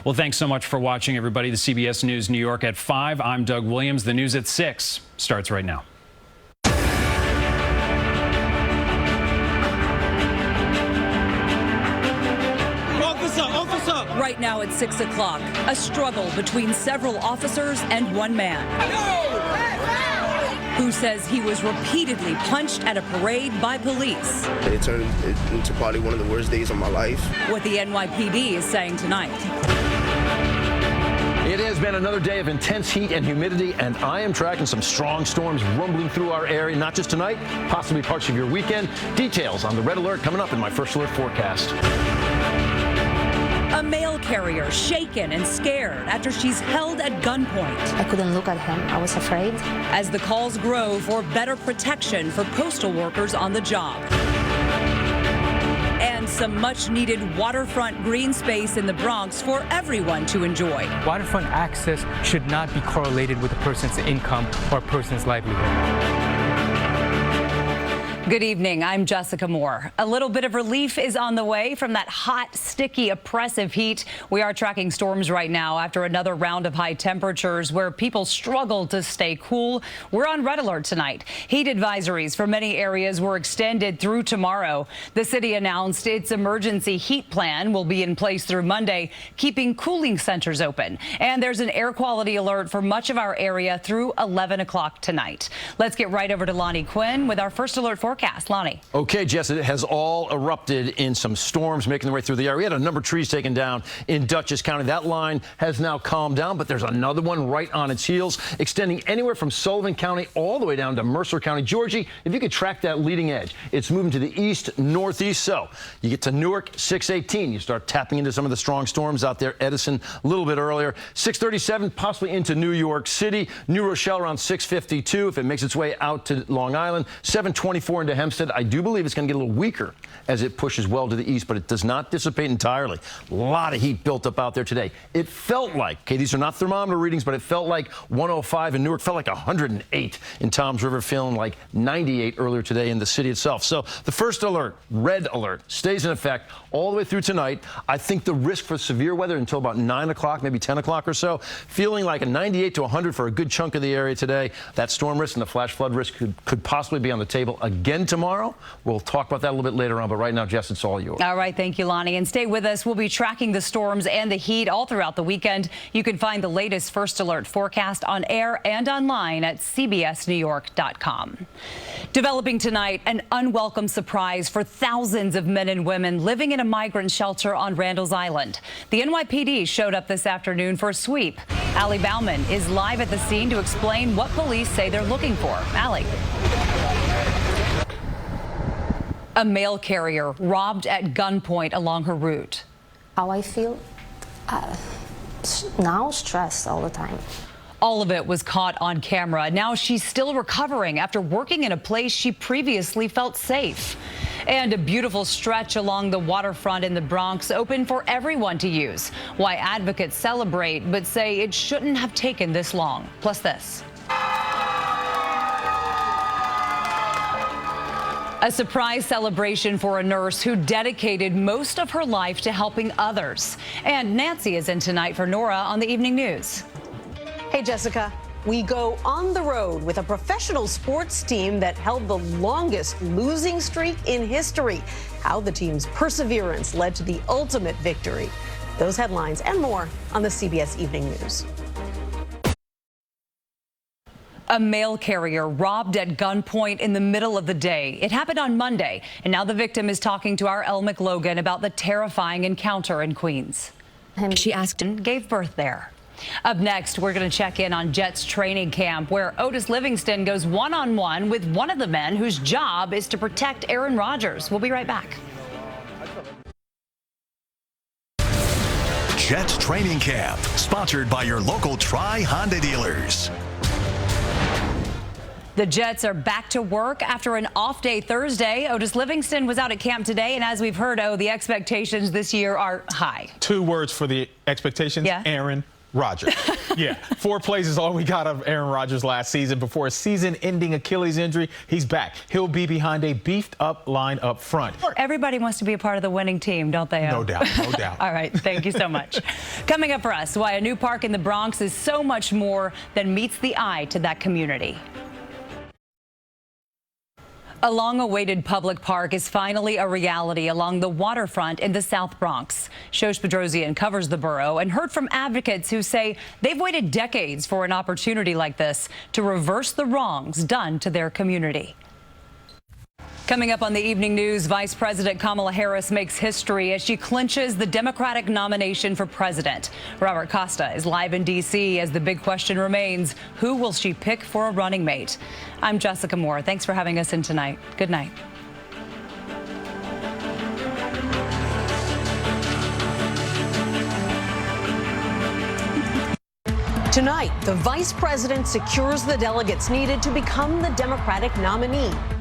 Well, thanks so much for watching, everybody. The CBS News New York at 5. I'm Doug Williams. The news at 6 starts right now. Right now at 6 o'clock, a struggle between several officers and one man who says he was repeatedly punched at a parade by police. It turned into probably one of the worst days of my life. What the NYPD is saying tonight. It has been another day of intense heat and humidity, and I am tracking some strong storms rumbling through our area, not just tonight, possibly parts of your weekend. Details on the red alert coming up in my first alert forecast. A mail carrier shaken and scared after she's held at gunpoint. I couldn't look at him. I was afraid. As the calls grow for better protection for postal workers on the job. And some much-needed waterfront green space in the Bronx for everyone to enjoy. Waterfront access should not be correlated with a person's income or a person's livelihood. Good evening. I'm Jessica Moore. A little bit of relief is on the way from that hot, sticky, oppressive heat. We are tracking storms right now after another round of high temperatures where people struggle to stay cool. We're on red alert tonight. Heat advisories for many areas were extended through tomorrow. The city announced its emergency heat plan will be in place through Monday, keeping cooling centers open. And there's an air quality alert for much of our area through 11 o'clock tonight. Let's get right over to Lonnie Quinn with our first alert forecast. Lonnie. Okay, Jess, it has all erupted in some storms making their way through the area. We had a number of trees taken down in Dutchess County. That line has now calmed down, but there's another one right on its heels, extending anywhere from Sullivan County all the way down to Mercer County. Georgie, if you could track that leading edge, it's moving to the east-northeast. So you get to Newark, 618. You start tapping into some of the strong storms out there. Edison, a little bit earlier. 637, possibly into New York City. New Rochelle around 652 if it makes its way out to Long Island. 724 into Hempstead. I do believe it's going to get a little weaker as it pushes well to the east, but it does not dissipate entirely. A lot of heat built up out there today. It felt like, okay, these are not thermometer readings, but it felt like 105 in Newark, felt like 108 in Toms River, feeling like 98 earlier today in the city itself. So the first alert, red alert, stays in effect all the way through tonight. I think the risk for severe weather until about 9 o'clock, maybe 10 o'clock or so, feeling like a 98 to 100 for a good chunk of the area today. That storm risk and the flash flood risk could possibly be on the table again tomorrow. We'll talk about that a little bit later on, but right now, Jess, it's all yours. All right, thank you, Lonnie. And stay with us. We'll be tracking the storms and the heat all throughout the weekend. You can find the latest First Alert forecast on air and online at cbsnewyork.com. Developing tonight, an unwelcome surprise for thousands of men and women living in a migrant shelter on Randall's Island. The NYPD showed up this afternoon for a sweep. Allie Bauman is live at the scene to explain what police say they're looking for. Allie. A mail carrier robbed at gunpoint along her route. How I feel? Now stressed all the time. All of it was caught on camera. Now she's still recovering after working in a place she previously felt safe. And a beautiful stretch along the waterfront in the Bronx open for everyone to use. Why advocates celebrate but say it shouldn't have taken this long. Plus this. A surprise celebration for a nurse who dedicated most of her life to helping others. And Nancy is in tonight for Nora on the Evening News. Hey, Jessica. We go on the road with a professional sports team that held the longest losing streak in history. How the team's perseverance led to the ultimate victory. Those headlines and more on the CBS Evening News. A mail carrier robbed at gunpoint in the middle of the day. It happened on Monday, and now the victim is talking to our Elle McLogan about the terrifying encounter in Queens. She asked and gave birth there. Up next, we're going to check in on Jets training camp, where Otis Livingston goes one-on-one with one of the men whose job is to protect Aaron Rodgers. We'll be right back. Jets training camp, sponsored by your local Tri Honda dealers. The Jets are back to work after an off day Thursday. Otis Livingston was out at camp today, and as we've heard, the expectations this year are high. 2 words for the expectations, Yeah. Aaron Roger. Yeah, 4 plays is all we got of Aaron Rodgers last season. Before a season-ending Achilles injury, he's back. He'll be behind a beefed-up line up front. Everybody wants to be a part of the winning team, don't they? No doubt, no doubt. All right, thank you so much. Coming up for us, why a new park in the Bronx is so much more than meets the eye to that community. A long-awaited public park is finally a reality along the waterfront in the South Bronx. Shosh Bedrosian covers the borough and heard from advocates who say they've waited decades for an opportunity like this to reverse the wrongs done to their community. Coming up on the evening news, Vice President Kamala Harris makes history as she clinches the Democratic nomination for president. Robert Costa is live in D.C. as the big question remains, who will she pick for a running mate? I'm Jessica Moore. Thanks for having us in tonight. Good night. Tonight, the vice president secures the delegates needed to become the Democratic nominee.